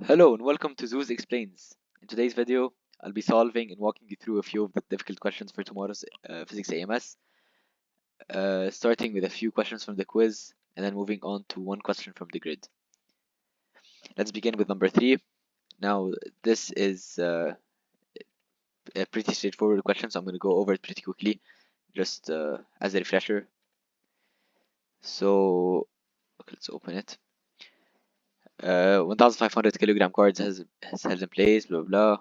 Hello and welcome to Zeus Explains. In today's video, I'll be solving and walking you through a few of the difficult questions for tomorrow's Physics AMS, starting with a few questions from the quiz and then moving on to one question from the grid. Let's begin with number 3. Now, this is a pretty straightforward question, so I'm going to go over it pretty quickly, just as a refresher. So, okay, let's open it. 1,500 kilogram cards has held in place, blah blah.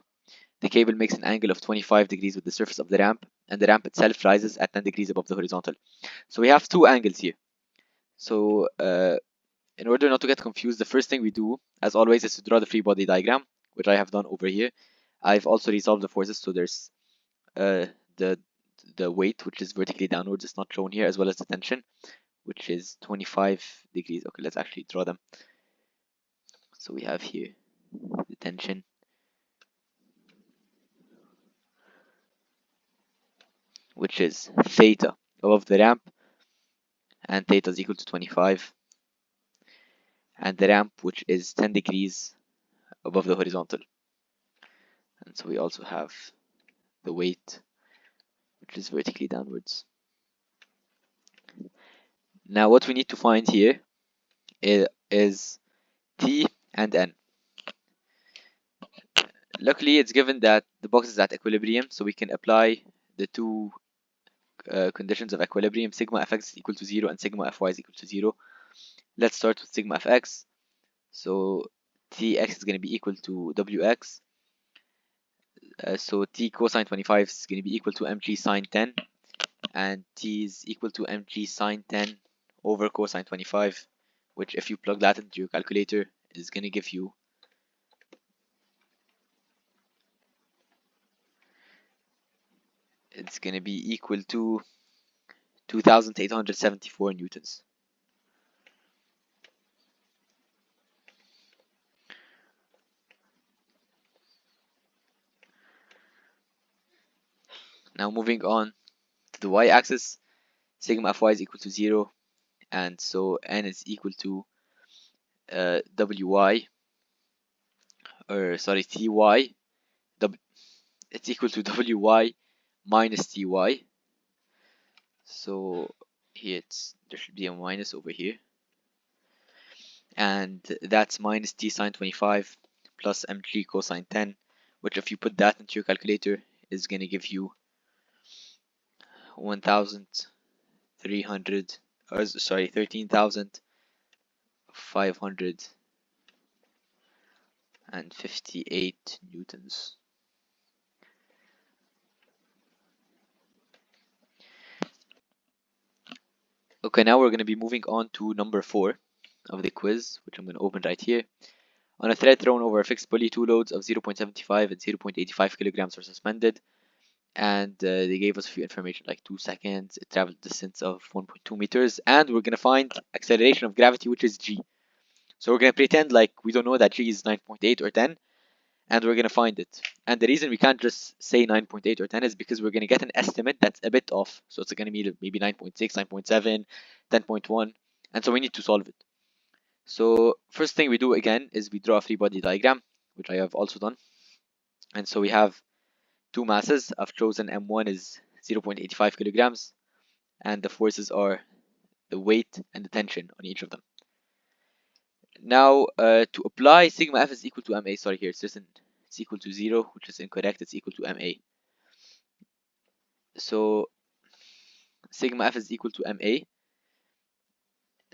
The cable makes an angle of 25 degrees with the surface of the ramp, and the ramp itself rises at 10 degrees above the horizontal. So we have two angles here. So in order not to get confused, the first thing we do, as always, is to draw the free body diagram, which I have done over here. I've also resolved the forces, so there's the weight, which is vertically downwards, is not shown here, as well as the tension, which is 25 degrees. Okay, let's actually draw them. So we have here the tension, which is theta above the ramp, and theta is equal to 25, and the ramp, which is 10 degrees above the horizontal. And so we also have the weight, which is vertically downwards. Now what we need to find here is T and N. Luckily, it's given that the box is at equilibrium, so we can apply the two conditions of equilibrium. Sigma fx is equal to 0 and sigma fy is equal to 0. Let's start with sigma fx. So Tx is going to be equal to Wx. So T cosine 25 is going to be equal to mg sine 10, and T is equal to mg sine 10 over cosine 25, which if you plug that into your calculator is going to give you it's going to be equal to 2,874 newtons. Now moving on to the y-axis, sigma fy is equal to 0, and so n is equal to wy, or sorry, ty. It's equal to wy minus ty. So here there should be a minus over here, and that's minus t sine 25 plus mg cosine 10, which if you put that into your calculator is going to give you 13,558 newtons. Okay, now we're going to be moving on to number 4 of the quiz, which I'm going to open right here. On a thread thrown over a fixed pulley, two loads of 0.75 and 0.85 kilograms are suspended, and they gave us a few information like 2 seconds, it traveled a distance of 1.2 meters, and we're going to find acceleration of gravity, which is g. So we're going to pretend like we don't know that g is 9.8 or 10, and we're going to find it. And the reason we can't just say 9.8 or 10 is because we're going to get an estimate that's a bit off. So it's going to be maybe 9.6, 9.7, 10.1, and so we need to solve it. So first thing we do again is we draw a free body diagram, which I have also done. And so we have two masses. I've chosen M1 is 0.85 kilograms, and the forces are the weight and the tension on each of them. Now to apply sigma f is equal to ma. Sorry, here it's equal to 0, which is incorrect. It's equal to ma. So sigma f is equal to ma.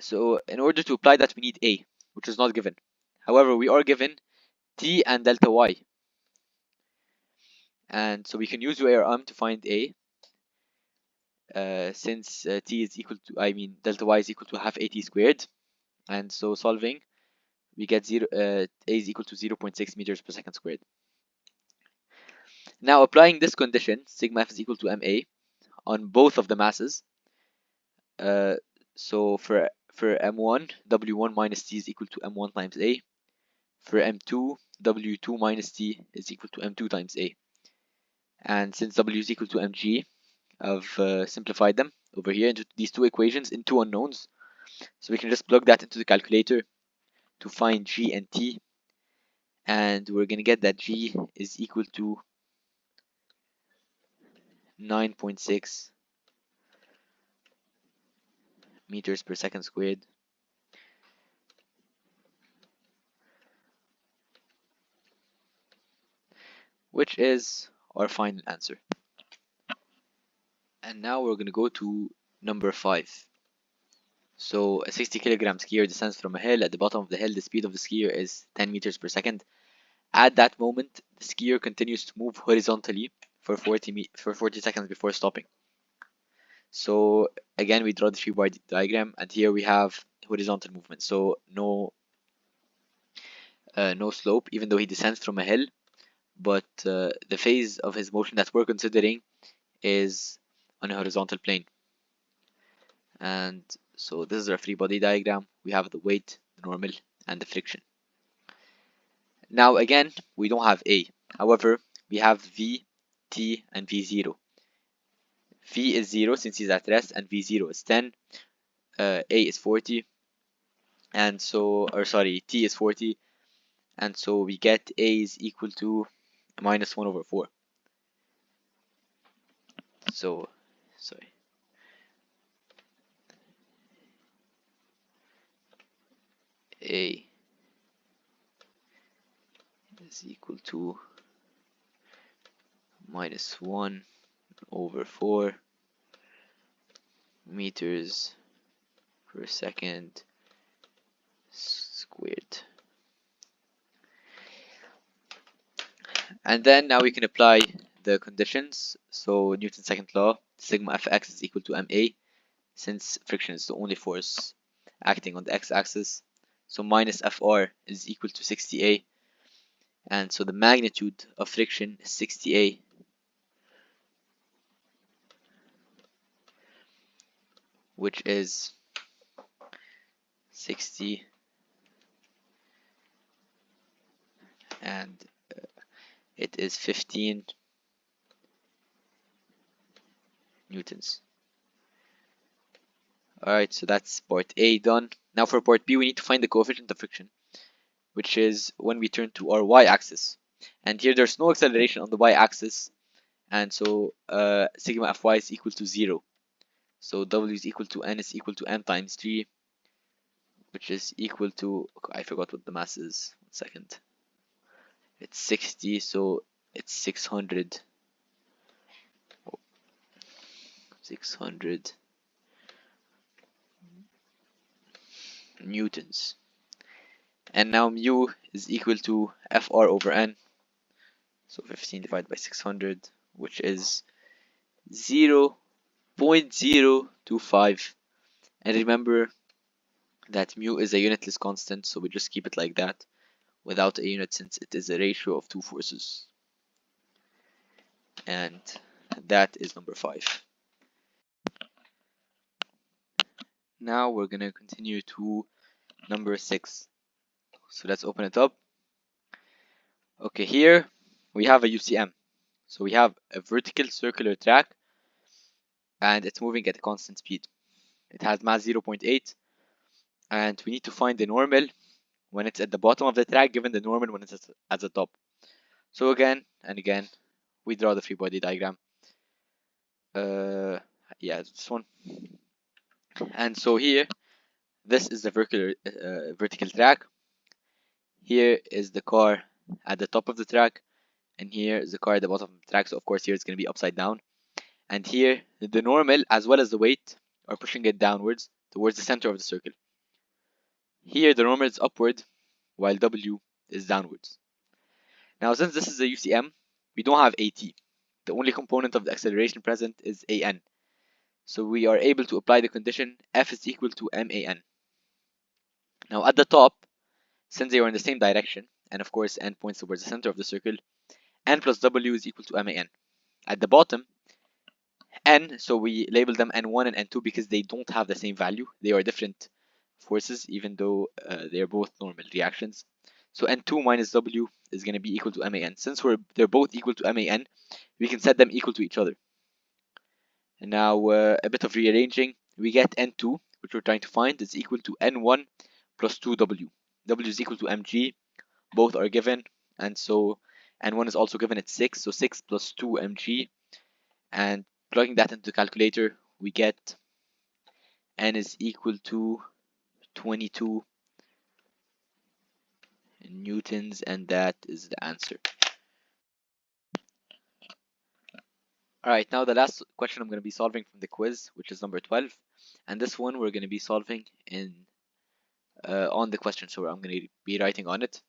So in order to apply that, we need a, which is not given. However, we are given t and delta y, and so we can use UARM to find a. Since t is equal to, delta y is equal to half at squared, and so solving, we get a is equal to 0.6 meters per second squared. Now applying this condition, sigma f is equal to ma on both of the masses. So for m1, w1 minus t is equal to m1 times a. For m2, w2 minus t is equal to m2 times a. And since w is equal to mg, I've simplified them over here into these two equations in two unknowns. So we can just plug that into the calculator to find g and t. and we're going to get that G is equal to 9.6 meters per second squared, which is our final answer. And now we're going to go to number 5. So a 60 kilogram skier descends from a hill. At the bottom of the hill, the speed of the skier is 10 meters per second. At that moment, the skier continues to move horizontally for 40 seconds before stopping. So again, we draw the 3-bar diagram, and here we have horizontal movement. So no slope, even though he descends from a hill. But the phase of his motion that we're considering is on a horizontal plane. And so this is our free body diagram. We have the weight, the normal, and the friction. Now again, we don't have A. However, we have V, T, and V0. V is 0 since he's at rest, and V0 is 10. A is 40, and so, or sorry, T is 40, and so we get A is equal to minus 1 over 4. So, sorry. A is equal to minus 1 over 4 meters per second squared. And then now we can apply the conditions. So Newton's second law, sigma fx is equal to ma, since friction is the only force acting on the x-axis. So minus fr is equal to 60a, and so the magnitude of friction is 60a, which is 60, and it is 15 newtons. Alright, so that's part A done. Now for part B, we need to find the coefficient of friction, which is when we turn to our y-axis. And here there's no acceleration on the y-axis, and so sigma fy is equal to 0. So W is equal to N is equal to M times 3, which is equal to, I forgot what the mass is, 1 second. It's 60, so it's 600. 600 newtons. And now mu is equal to Fr over N. So 15 divided by 600, which is 0.025. And remember that mu is a unitless constant, so we just keep it like that without a unit since it is a ratio of two forces. And that is number 5. Now we're gonna continue to number 6. So let's open it up. Okay, here we have a UCM. So we have a vertical circular track, and it's moving at a constant speed. It has mass 0.8, and we need to find the normal when it's at the bottom of the track, given the normal when it's at the top. So again and again, we draw the free body diagram. Yeah, this one. And so here, this is the vertical track. Here is the car at the top of the track, and here is the car at the bottom of the track. So of course here it's going to be upside down. And here the normal as well as the weight are pushing it downwards towards the center of the circle. Here the normal is upward while W is downwards. Now since this is a UCM, we don't have AT. The only component of the acceleration present is AN. So we are able to apply the condition F is equal to MAN. Now at the top, since they are in the same direction, and of course N points towards the center of the circle, N plus W is equal to MAN. At the bottom, N, so we label them N1 and N2 because they don't have the same value. They are different forces, even though they are both normal reactions. So N2 minus W is going to be equal to MAN. Since they're both equal to MAN, we can set them equal to each other. And now a bit of rearranging, we get N2, which we're trying to find, is equal to N1 plus 2W. W is equal to mg, both are given, and so N1 is also given at 6, so 6 plus 2 mg, and plugging that into the calculator, we get N is equal to 22 newtons, and that is the answer. Alright, now the last question I'm going to be solving from the quiz, which is number 12, and this one we're going to be solving in on the question, so I'm going to be writing on it.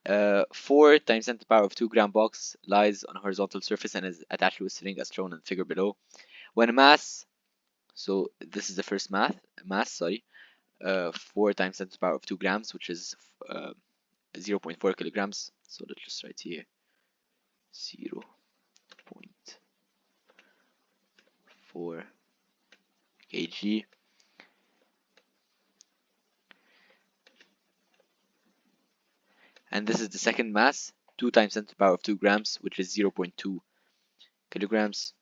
4 times 10 to the power of 2 gram box lies on a horizontal surface and is attached to a string as shown in the figure below. When a mass, so this is the first mass, 4 times 10 to the power of 2 grams, which is 0.4 kilograms. So let's just write here 0.4 kg. And this is the second mass, 2 times 10 to the power of 2 grams, which is 0.2 kilograms.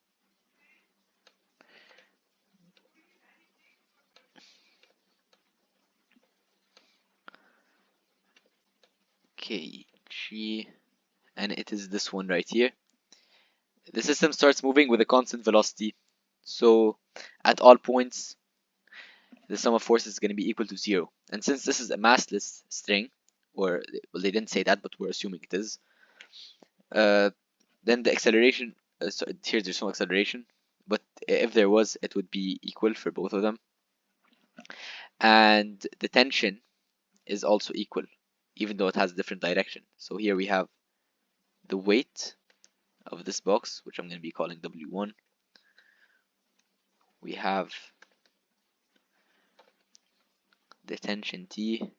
Kg, and it is this one right here. The system starts moving with a constant velocity, so at all points the sum of forces is going to be equal to 0. And since this is a massless string, or well, they didn't say that, but we're assuming it is, then the acceleration, so here there's no acceleration, but if there was, it would be equal for both of them. And the tension is also equal, even though it has a different direction. So here we have the weight of this box, which I'm going to be calling W1. We have the tension T.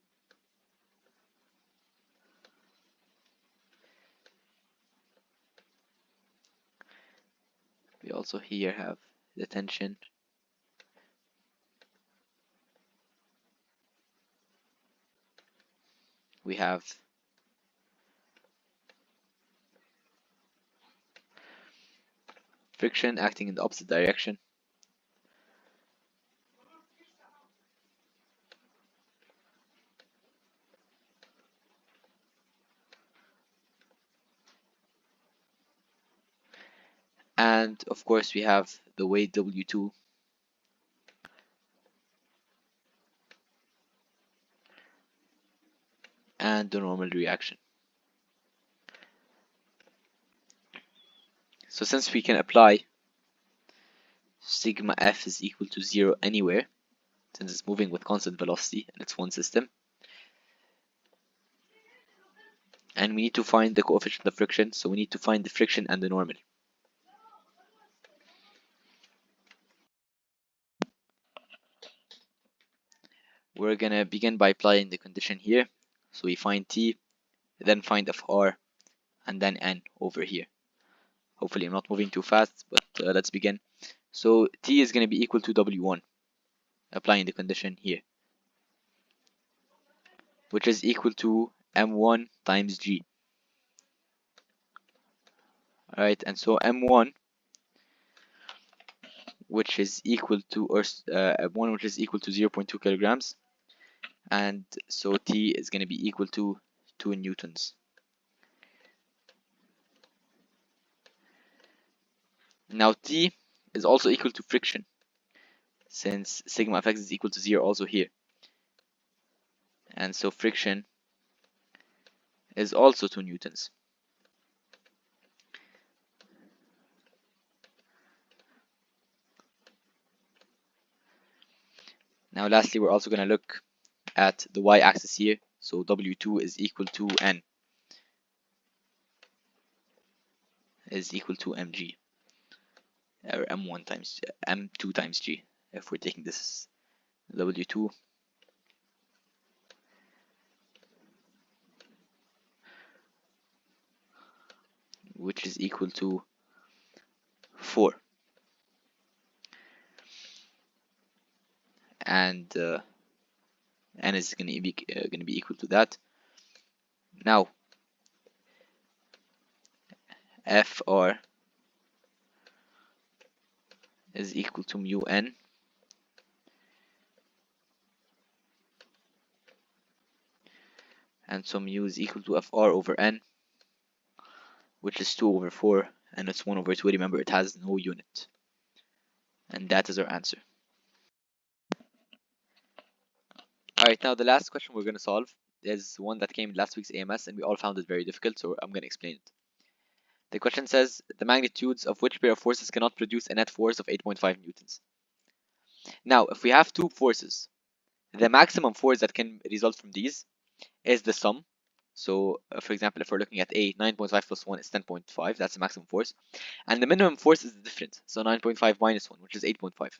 We also here have the tension. We have friction acting in the opposite direction. And of course we have the weight W2 and the normal reaction. So since we can apply sigma F is equal to 0 anywhere, since it's moving with constant velocity and it's one system, and we need to find the coefficient of friction, so we need to find the friction and the normal. We're gonna begin by applying the condition here. So we find T, then find Fr, and then N over here. Hopefully I'm not moving too fast, but let's begin. So T is gonna be equal to W1, applying the condition here, which is equal to M1 times G. Alright, and so M1, which is equal to, M1 which is equal to 0.2 kilograms, and so T is going to be equal to 2 newtons. Now T is also equal to friction, since sigma Fx is equal to 0 also here, and so friction is also 2 newtons. Now lastly, we're also going to look at the y-axis here, so W2 is equal to N, is equal to mg, or M1 times M2 times G, if we're taking this W2. Which is equal to 4. And N is going to be equal to that. Now Fr is equal to mu N, and so mu is equal to Fr over N, which is 2 over 4, and it's 1 over 2. Remember, it has no unit. And that is our answer. Alright, now the last question we're going to solve is one that came in last week's AMS, and we all found it very difficult, so I'm going to explain it. The question says, the magnitudes of which pair of forces cannot produce a net force of 8.5 newtons? Now, if we have two forces, the maximum force that can result from these is the sum. So, for example, if we're looking at A, 9.5 plus 1 is 10.5, that's the maximum force. And the minimum force is the difference, so 9.5 minus 1, which is 8.5.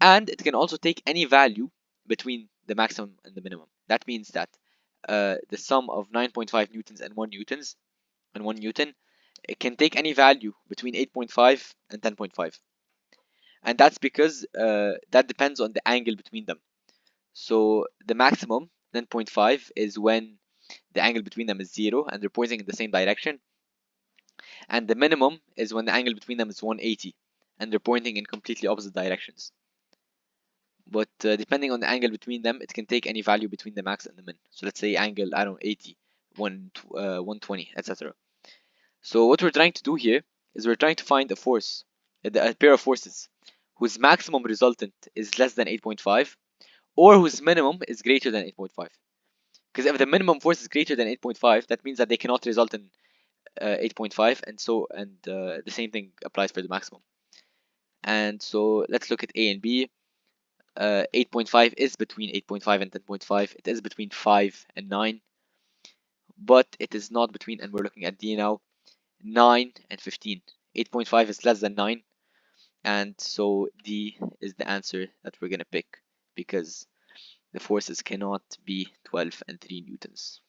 And it can also take any value between the maximum and the minimum. That means that the sum of 9.5 newtons and 1 newton, it can take any value between 8.5 and 10.5. And that's because that depends on the angle between them. So the maximum 10.5 is when the angle between them is 0 and they're pointing in the same direction. And the minimum is when the angle between them is 180 and they're pointing in completely opposite directions. But depending on the angle between them, it can take any value between the max and the min. So let's say angle, I don't know, 80, 120, etc. So what we're trying to do here is we're trying to find a force, a pair of forces whose maximum resultant is less than 8.5 or whose minimum is greater than 8.5. Because if the minimum force is greater than 8.5, that means that they cannot result in 8.5, and the same thing applies for the maximum. And so let's look at A and B. 8.5 is between 8.5 and 10.5. It is between 5 and 9, but it is not between, and we're looking at D now, 9 and 15. 8.5 is less than 9, and so D is the answer that we're going to pick because the forces cannot be 12 and 3 newtons.